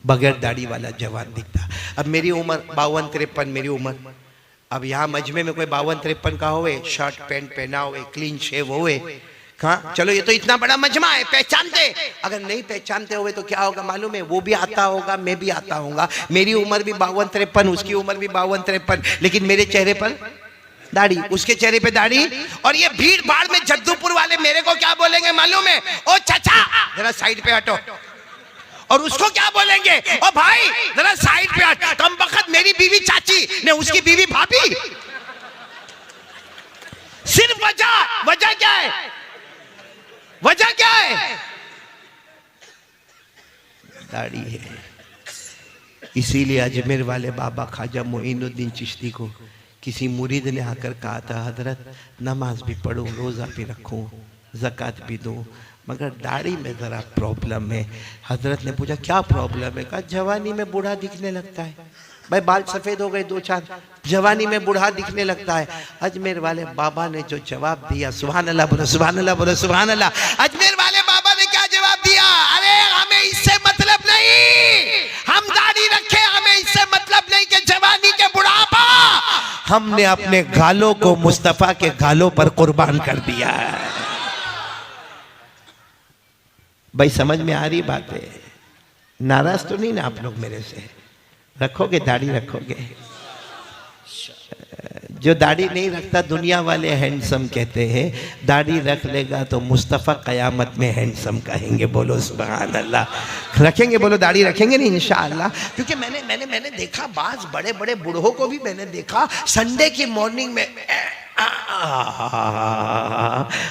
बगैर दाढ़ी वाला जवान दिखता। अब मेरी उम्र 52-53 मेरी उम्र। अब यहाँ मजमे में कोई 52-53 का होवे, शर्ट पैंट पहना हुए, क्लीन शेव हुए, हाँ चलो, ये तो इतना बड़ा मजमा है, पहचानते। अगर नहीं पहचानते हुए तो क्या होगा मालूम है? वो भी आता होगा, मैं भी आता होगा। मेरी उम्र भी 52-53, उसकी उम्र भी 52-53, लेकिन मेरे चेहरे पर दाढ़ी, उसके चेहरे पे दाढ़ी। और ये भीड़ भाड़ में जद्दूपुर वाले मेरे को क्या बोलेंगे मालूम है? ओ चाचा जरा साइड पे हटो। और उसको क्या बोलेंगे? ओ भाई जरा साइड पे हट। कम वक्त मेरी बीवी चाची ने उसकी बीवी भाभी। सिर्फ वजह क्या है? वजह क्या है? दाढ़ी है। इसीलिए अजमेर वाले बाबा ख्वाजा मोइनुद्दीन चिश्ती को किसी मुरीद ने आकर कहा था, हजरत नमाज भी पढ़ूं, रोज़ा भी रखूं, ज़कात भी दूं, मगर दाढ़ी में ज़रा प्रॉब्लम है। हजरत ने पूछा क्या प्रॉब्लम है? कहा जवानी में बूढ़ा दिखने लगता है। भाई बाल सफ़ेद हो गए 2-4, जवानी में बूढ़ा दिखने लगता है। अजमेर वाले बाबा ने जो जवाब दिया, सुभान अल्लाह बोलो, सुभान अल्लाह बोलो, सुभान अल्लाह। अजमेर वाले बाबा ने क्या जवाब दिया? अरे हमें इससे मतलब नहीं, हम दाढ़ी रखे, हमें इससे मतलब नहीं कि जवानी के बुढ़ापा। हमने अपने गालों को मुस्तफा के गालों पर कुर्बान कर दिया है। भाई समझ में आ रही बात है? नाराज तो नहीं ना आप लोग मेरे से? रखोगे दाढ़ी? रखोगे? जो दाढ़ी नहीं रखता दुनिया वाले हैंडसम कहते हैं, दाढ़ी रख लेगा तो मुस्तफ़ा क़यामत में हैंडसम कहेंगे। बोलो सुभान अल्लाह। रखेंगे? बोलो दाढ़ी रखेंगे नहीं इंशाअल्लाह। क्योंकि मैंने देखा, बाज बड़े बड़े बूढ़ों को भी मैंने देखा संडे की मॉर्निंग में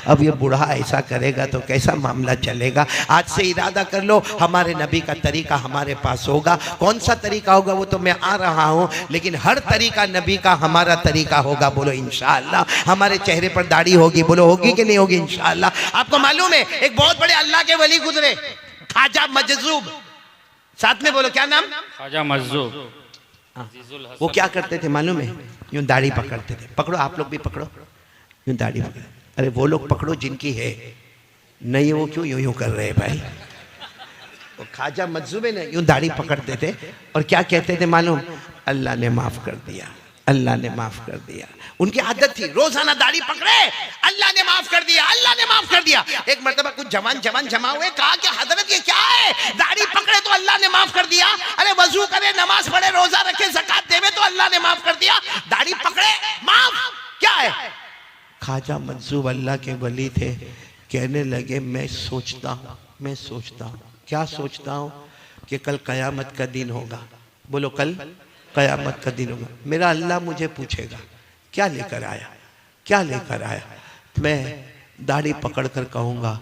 अब ये बूढ़ा ऐसा करेगा तो कैसा मामला चलेगा। आज से इरादा कर लो, हमारे नबी का तरीका हमारे पास होगा। कौन सा तरीका होगा वो तो मैं आ रहा हूँ, लेकिन हर तरीका नबी का हमारा तरीका होगा। बोलो इंशाअल्लाह। हमारे चेहरे पर दाढ़ी होगी। बोलो होगी कि नहीं होगी? इंशाअल्लाह। आपको मालूम है एक बहुत बड़े अल्लाह के वली गुजरे, ख्वाजा मजजूब। साथ में बोलो क्या नाम? ख्वाजा मजजूब। वो क्या करते थे मालूम है? यूं दाढ़ी पकड़ते थे। पकड़ो, आप लोग भी पकड़ो, यूं दाढ़ी पकड़ो। अरे वो लोग पकड़ो जिनकी है, नहीं वो क्यों यूं यूं कर रहे हैं भाई। वो ख्वाजा मजूबे ने यूं दाढ़ी पकड़ते थे और क्या कहते थे मालूम, अल्लाह ने माफ कर दिया, अल्लाह ने माफ कर दिया। उनकी आदत थी रोजाना दाढ़ी पकड़े, अल्लाह ने माफ कर दिया, अल्लाह ने माफ कर दिया। एक मर्तबा कुछ जवान जमा हुए, कहा कि हजरत ये क्या है, दाढ़ी पकड़े तो अल्लाह ने माफ कर दिया, अरे वजू करे, नमाज पढ़े, रोजा रखे, ज़कात देवे तो अल्लाह ने माफ कर दिया, दाढ़ी पकड़े माफ क्या है। ख्वाजा मंसूब अल्लाह के वली थे, कहने लगे मैं सोचता हूँ, क्या सोचता हूँ कि कल कयामत का दिन होगा। बोलो कल कयामत का दिन होगा, मेरा अल्लाह मुझे पूछेगा क्या लेकर आया, क्या लेकर आया। मैं दाढ़ी पकड़ कर कहूँगा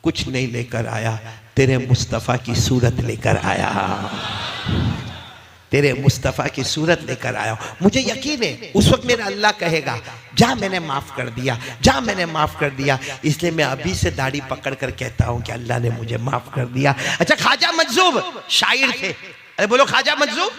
कुछ नहीं लेकर आया, तेरे मुस्तफ़ा की सूरत लेकर आया, तेरे मुस्तफ़ा की सूरत लेकर आया। मुझे यकीन है उस वक्त मेरा अल्लाह कहेगा जा मैंने माफ़ कर दिया, जा मैंने माफ़ कर दिया। इसलिए मैं अभी से दाढ़ी पकड़ कर कहता हूँ कि अल्लाह ने मुझे माफ़ कर दिया। अच्छा, ख्वाजा मजूब शायर थे, अरे बोलो ख्वाजा मजूब,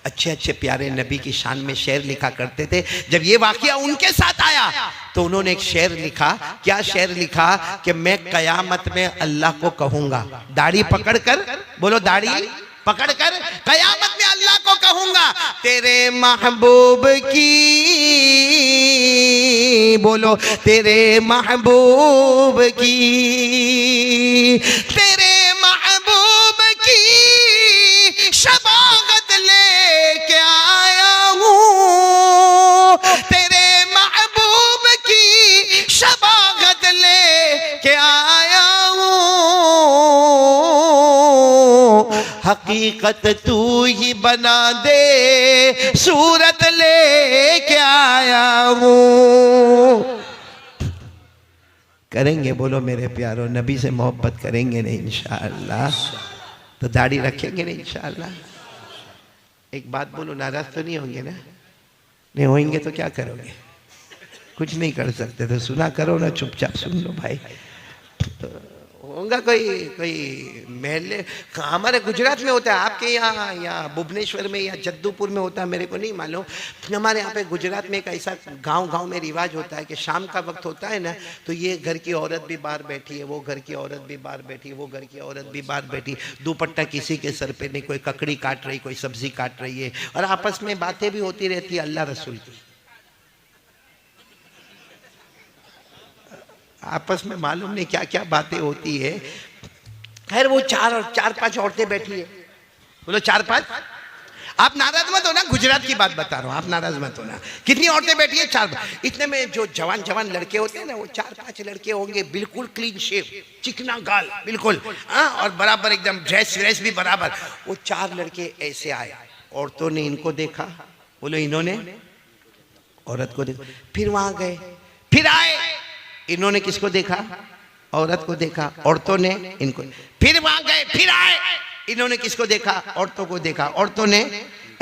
अच्छे अच्छे प्यारे नबी की शान में शेर लिखा करते थे। जब ये वाकया उनके साथ आया तो उन्होंने एक शेर लिखा। क्या शेर लिखा कि मैं कयामत में अल्लाह को कहूँगा, दाढ़ी पकड़ कर, बोलो दाढ़ी पकड़ कर, कयामत में अल्लाह को कहूँगा तेरे महबूब की, बोलो तेरे महबूब की, तेरे महबूब की शबागत लेके आया हूँ, तेरे महबूब की शबागत लेके आया हूँ, हकीकत तू ही बना दे, सूरत लेके आया हूँ। करेंगे बोलो मेरे प्यारो, नबी से मोहब्बत करेंगे नहीं इंशाअल्लाह तो दाढ़ी रखेंगे नहीं इंशाअल्लाह। एक बात बोलो, नाराज तो नहीं होंगे ना? नहीं होंगे तो क्या करोगे, कुछ नहीं कर सकते तो सुना करो ना, चुपचाप सुन लो भाई। तो होगा कोई महल्ले, हमारे गुजरात में होता है, आपके यहाँ या भुवनेश्वर में या जद्दूपुर में होता है मेरे को नहीं मालूम। हमारे यहाँ पे गुजरात में एक ऐसा गांव में रिवाज होता है कि शाम का वक्त होता है ना, तो ये घर की औरत भी बाहर बैठी है, वो घर की औरत भी बाहर बैठी है, वो घर की औरत भी बाहर बैठी, दुपट्टा किसी के सर पे नहीं, कोई ककड़ी काट रही, कोई सब्जी काट रही है, और आपस में बातें भी होती रहती है अल्लाह रसूल की। आपस में मालूम नहीं क्या क्या बातें होती है। खैर वो चार पांच औरतें बैठी है, बोलो चार पांच, आप नाराज मत हो ना, गुजरात की बात बता रहा हूँ, आप नाराज मत हो ना। कितनी औरतें बैठी है? चार। इतने में जो जवान लड़के होते हैं ना, वो 4-5 लड़के होंगे, बिल्कुल क्लीन शेव, चिकना गाल बिल्कुल, हाँ, और बराबर एकदम ड्रेस भी बराबर। वो 4 लड़के ऐसे आए, औरतों ने इनको देखा, बोलो इन्होंने औरत को देखा, फिर वहां गए, फिर आए, इन्होंने किसको देखा? औरत को देखा, औरतों ने इनको, फिर वहां गए, फिर आए, इन्होंने किसको देखा? औरतों को देखा, औरतों ने,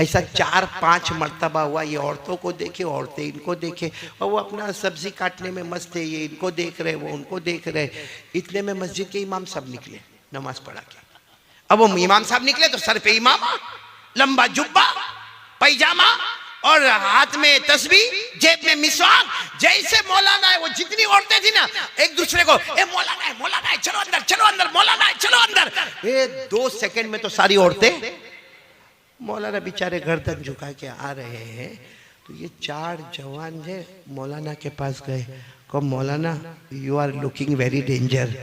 ऐसा 4-5 मर्तबा हुआ। ये औरतों को देखे, औरतें इनको देखे, और वो अपना सब्जी काटने में मस्त है, ये इनको देख रहे, वो उनको देख रहे। इतने में मस्जिद के इमाम साहब निकले नमाज पढ़ा के। अब वो इमाम साहब निकले तो सर पे इमामा, लंबा जुब्बा, पैजामा, और हाथ में तस्बीह, जेब में मिसवाक, जैसे मौलाना है। वो जितनी औरतें थी ना, एक दूसरे को ए मौलाना है, चलो अंदर, मौलाना है, चलो अंदर। 2 सेकंड में तो सारी औरतें, मौलाना बेचारे गर्दन झुका के आ रहे हैं। तो ये 4 जवान है मौलाना के पास गए, कहो मौलाना you are looking very danger.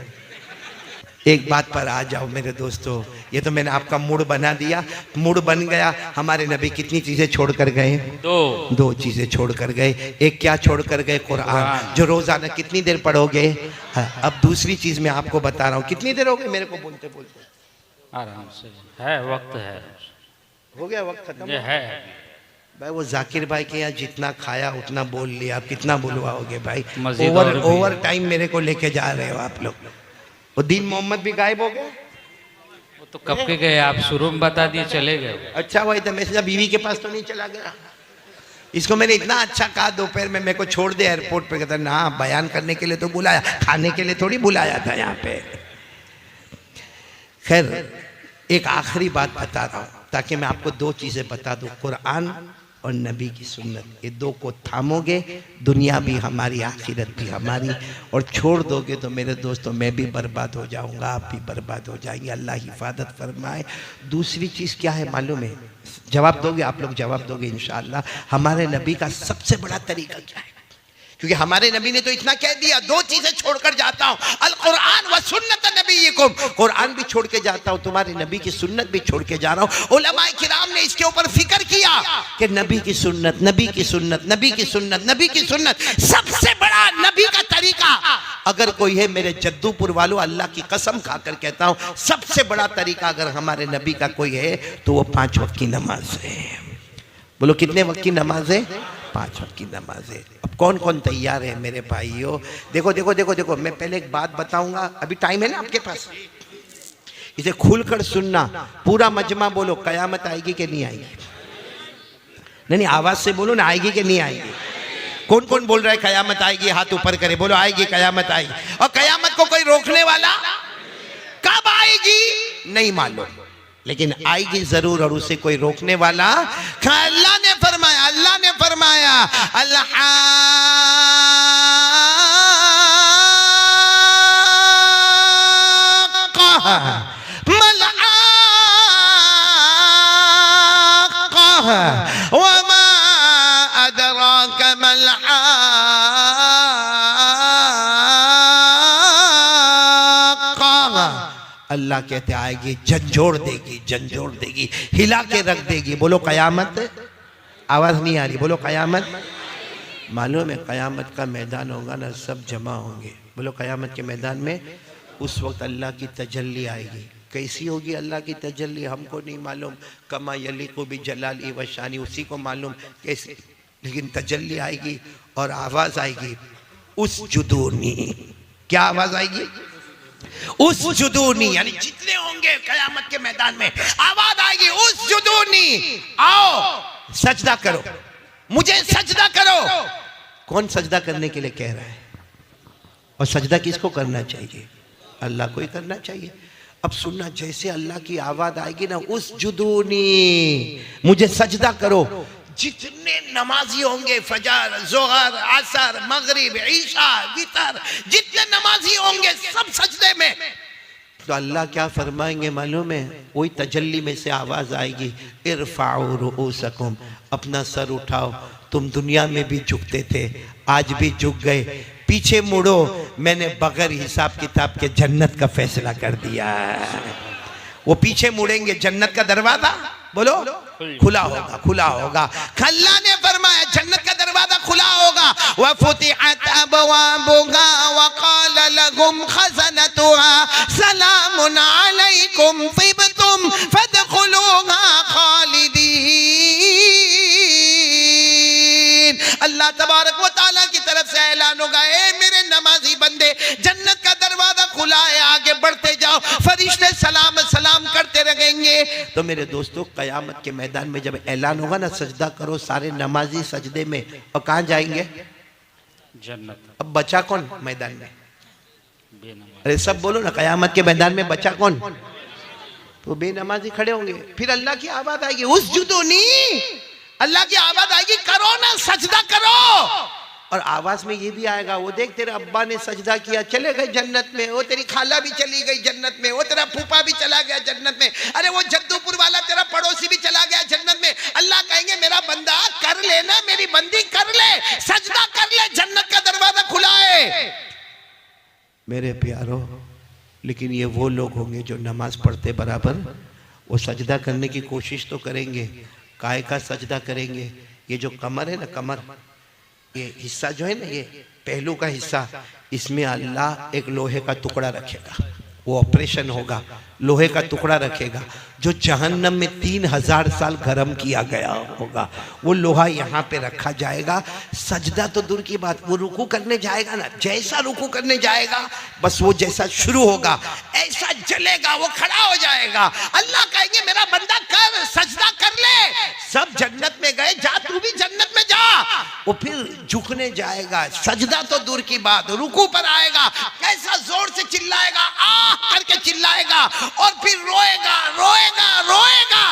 एक बात पर आ जाओ मेरे दोस्तों, ये तो मैंने आपका मूड बना दिया, मूड बन गया। हमारे नबी कितनी चीजें छोड़ कर गए? 2 चीजें छोड़ कर गए। एक क्या छोड़ कर गए? कुरान, जो रोजाना कितनी देर पढ़ोगे? अब दूसरी चीज मैं आपको बता रहा हूँ, कितनी देर हो गई मेरे को बोलते बोलते? आराम से है, वक्त है, हो गया वक्त खत्म ये है भाई। वो जाकिर भाई के यहाँ जितना खाया उतना बोल लिया, आप कितना बुलवाओगे भाई? मज़ीद ओवर टाइम मेरे को लेके जा रहे हो आप लोग। वो दीन मोहम्मद भी गायब हो गए, वो तो कब के गए, आप शुरू में बता दिए चले गए। अच्छा वही तो, मैं बीवी के पास तो नहीं चला गया। इसको मैंने इतना अच्छा कहा दोपहर में मेरे को छोड़ दे एयरपोर्ट पे, कहता ना बयान करने के लिए तो बुलाया, खाने के लिए थोड़ी बुलाया था यहाँ पे। खैर एक आखिरी बात बता रहा हूँ ताकि मैं आपको 2 चीजें बता दूं, कुरान और नबी की सुन्नत, ये दो को थामोगे दुनिया भी हमारी आखिरत भी हमारी, और छोड़ दोगे तो मेरे दोस्तों मैं भी बर्बाद हो जाऊंगा, आप भी बर्बाद हो जाएंगे। अल्लाह हिफाजत फरमाए। दूसरी चीज़ क्या है मालूम है? जवाब दोगे आप लोग, जवाब दोगे इंशाअल्लाह। हमारे नबी का सबसे बड़ा तरीका क्या है? क्योंकि हमारे नबी ने तो इतना कह दिया, दो चीजें छोड़कर जाता हूं, अल कुरान व सुन्नत नबीकुम, कुरान भी छोड़ के जाता हूं, तुम्हारे नबी की सुन्नत भी छोड़ के जा रहा हूं। उलमाए किराम ने इसके ऊपर फिक्र किया कि नबी की सुन्नत, नबी की सुन्नत, नबी की सुन्नत, नबी की सुन्नत, सबसे बड़ा नबी का तरीका अगर कोई है मेरे जद्दूपुर वालों, अल्लाह की कसम खाकर कहता हूं, सबसे बड़ा तरीका अगर हमारे नबी का कोई है तो वो 5 वक्त की नमाज है। बोलो कितने वक्त की नमाज है? 5 वक्त की नमाज है। अब कौन कौन तैयार है मेरे भाइयों? देखो देखो देखो देखो, मैं पहले एक बात बताऊंगा, अभी टाइम है ना आपके पास, इसे खुलकर सुनना। पूरा मजमा बोलो, कयामत आएगी कि नहीं आएगी? नहीं, आवाज से बोलो ना, आएगी कि नहीं आएगी? कौन कौन बोल रहा है कयामत आएगी? हाथ ऊपर करे, बोलो आएगी, कयामत आएगी। और कयामत को कोई रोकने वाला? कब आएगी नहीं मालूम, लेकिन आएगी जरूर, और उसे कोई रोकने वाला। अल्लाह ने फरमाया, अल्लाह ने फरमाया, अल्लाह वमा अदराक मल अल्लाह कहते आएगी, झंझोड़ देगी, झंझोड़ देगी, हिला के रख देगी। बोलो कयामत। आवाज नहीं आ रही, बोलो कयामत। मालूम है कयामत का मैदान होगा ना, सब जमा होंगे। बोलो कयामत के मैदान में उस वक्त अल्लाह की तजल्ली आएगी। कैसी होगी अल्लाह की तजल्ली हमको नहीं मालूम, कमा यलीकु बि जलाली व शानी, उसी को मालूम कैसी, लेकिन तजल्ली आएगी और आवाज आएगी, उस जुदूनी। क्या आवाज आएगी? उस जुदूनी, यानी जितने होंगे कयामत के मैदान में आवाज आएगी, उस जुदूनी, आओ सजदा करो, मुझे सजदा करो। कौन सजदा करने के लिए कह रहा है? और सजदा किसको करना चाहिए? अल्लाह को ही करना चाहिए। अब सुनना, जैसे अल्लाह की आवाज आएगी ना, उस जुदूनी, मुझे सजदा करो, जितने नमाजी होंगे, फजर, जोहर, असर, मगरिब, ईशा, वितर, जितने नमाजी होंगे सब सजदे में, तो अल्लाह क्या फरमाएंगे मालूम है? वही तजल्ली में से आवाज आएगी, इरफाउ रुऊसकुम, अपना सर उठाओ, तुम दुनिया में भी झुकते थे, आज भी झुक गए, पीछे मुड़ो, मैंने बगैर हिसाब किताब के जन्नत का फैसला कर दिया। वो पीछे मुड़ेंगे, जन्नत का दरवाजा बोलो खुला होगा, खुला होगा। अल्लाह ने फरमाया जन्नत का दरवाजा खुला होगा। व फुतिहत अबवाबुहा व क़ाल लहुम खज़नतुहा सलामुन अलैकुम तिबतुम फदखुलूहा खालिदीन। अल्लाह तबारक व तआला की तरफ से ऐलान होगा, ए मेरे नमाजी बंदे, जन्नत का दरवाजा खुला है, आगे बढ़ते जाओ, फरिश्ते सलाम सलाम करते रहेंगे। तो मेरे दोस्तों, कयामत के मैदान में जब ऐलान होगा ना, सजदा करो, सारे नमाजी सजदे में, और कहाँ जाएंगे? जन्नत। अब बचा कौन मैदान में? बेनमाज। अरे सब बोलो ना, कयामत के मैदान में बचा कौन? तो बेनमाजी खड़े होंगे। फिर अल्लाह की आवाज आएगी, उस जुदूनी, अल्लाह की आवाज आएगी, करो ना, सजदा करो। और आवाज में ये भी आएगा, वो देख तेरे अब्बा ने सजदा किया, चले गए जन्नत में, वो तेरी खाला भी चली गई जन्नत में, वो तेरा फूफा भी चला गया जन्नत में, अरे वो जद्दूपुर वाला तेरा पड़ोसी भी चला गया जन्नत में। अल्लाह कहेंगे, मेरा बंदा कर ले ना, मेरी बंदी कर ले, सजदा कर ले, जन्नत का दरवाजा खुला है। मेरे प्यारो, लेकिन ये वो लोग होंगे जो नमाज पढ़ते बराबर वो सजदा करने की कोशिश तो करेंगे। काय का सजदा करेंगे? ये जो कमर है ना, कमर, ये हिस्सा जो है ना, ये पहलू का हिस्सा, इसमें अल्लाह एक लोहे का टुकड़ा रखेगा, वो ऑपरेशन होगा, लोहे का टुकड़ा रखेगा जो जहन्नम में 3000 साल गर्म किया गया होगा, वो लोहा यहाँ पे रखा जाएगा। सजदा तो दूर की बात, वो रुकू करने जाएगा ना, जैसा रुकू करने जाएगा बस वो जैसा शुरू होगा ऐसा जलेगा, वो खड़ा हो जाएगा। अल्लाह कहेंगे, मेरा बंदा कर, सजदा कर ले। सब जन्नत में गए, जा तू भी जन्नत में जा। वो फिर झुकने जाएगा, सजदा तो दूर की बात, रुकू पर आएगा, कैसा जोर से चिल्लाएगा, आह करके चिल्लाएगा और फिर रोएगा रोएगा रोएगा।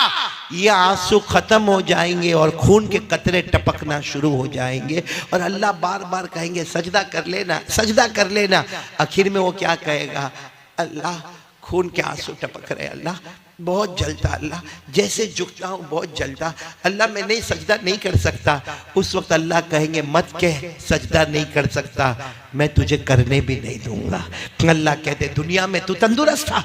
ये आंसू खत्म हो जाएंगे और खून के कतरे टपकना शुरू हो जाएंगे और अल्लाह बार बार कहेंगे सजदा कर लेना, सजदा कर लेना। आखिर में वो क्या कहेगा, अल्लाह खून के आंसू टपक रहे, अल्लाह बहुत जलता, अल्लाह जैसे झुकता हूँ बहुत जलता, अल्लाह मैं नहीं सजदा नहीं कर सकता। उस वक्त अल्लाह कहेंगे मत कह सजदा नहीं कर सकता, मैं तुझे करने भी नहीं दूंगा। अल्लाह कहते दुनिया में तू तंदुरुस्त था,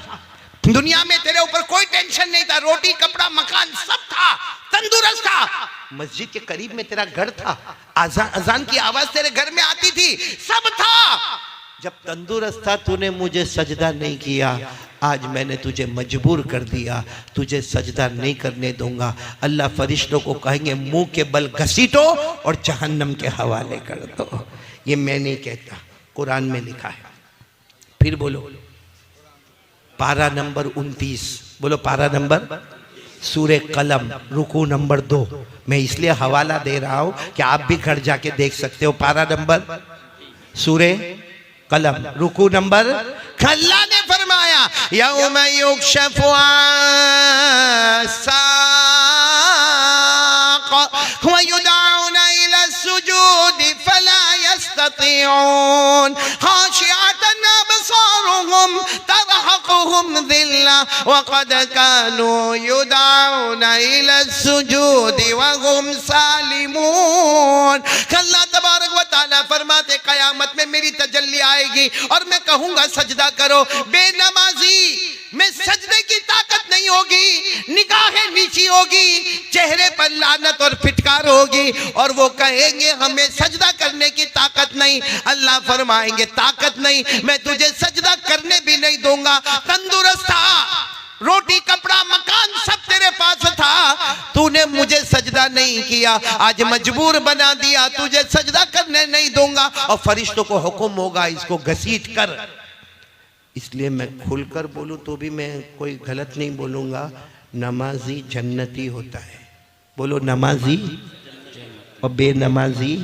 दुनिया में तेरे ऊपर कोई टेंशन नहीं था, रोटी कपड़ा मकान सब था, तंदुरुस्त था, मस्जिद के करीब में तेरा घर था, अजान की आवाज तेरे घर में आती थी, सब था। जब तंदुरुस्त था तूने मुझे सजदा नहीं किया, आज मैंने तुझे मजबूर कर दिया, तुझे सजदा नहीं करने दूंगा। अल्लाह फरिश्तों को कहेंगे मुंह के बल घसीटो और जहन्नम के हवाले कर दो। ये मैं नहीं कहता, कुरान में लिखा है। फिर बोलो पारा नंबर 29, बोलो पारा नंबर, सूरे कलम रुकू नंबर 2। मैं इसलिए हवाला दे रहा हूं कि आप भी घर जाके देख सकते हो। पारा नंबर सूरे कलम रुकू नंबर, अल्लाह ने फरमाया यौम युक्शफु अन साक़ व युदऊन इला सुजूद फला यस्ततीऊन खाशिअतन अबसारुहुम तरहकुहुम ज़िल्ला व क़द कानू युदऊन इला सुजूद व हुम सालिमून। अल्लाह तबारक व तआला फरमाते कयामत में मेरी तजल्ली आएगी और मैं कहूंगा सजदा करो। बेनमाजी में सजदे की ताकत नहीं होगी, निगाहें नीची होगी, चेहरे पर लानत और फिटकार होगी और वो कहेंगे हमें सजदा करने की ताकत नहीं। अल्लाह फरमाएंगे ताकत नहीं, मैं तुझे सजदा करने भी नहीं दूंगा। तंदुरुस्त था, रोटी कपड़ा मकान सब तेरे पास था, तूने मुझे सजदा नहीं किया, आज मजबूर बना दिया, तुझे सजदा करने नहीं दूंगा। और फरिश्तों को हुक्म होगा इसको घसीट कर। इसलिए मैं खुलकर बोलूं तो भी मैं कोई गलत नहीं बोलूंगा, नमाजी जन्नती होता है। बोलो नमाजी और बेनमाजी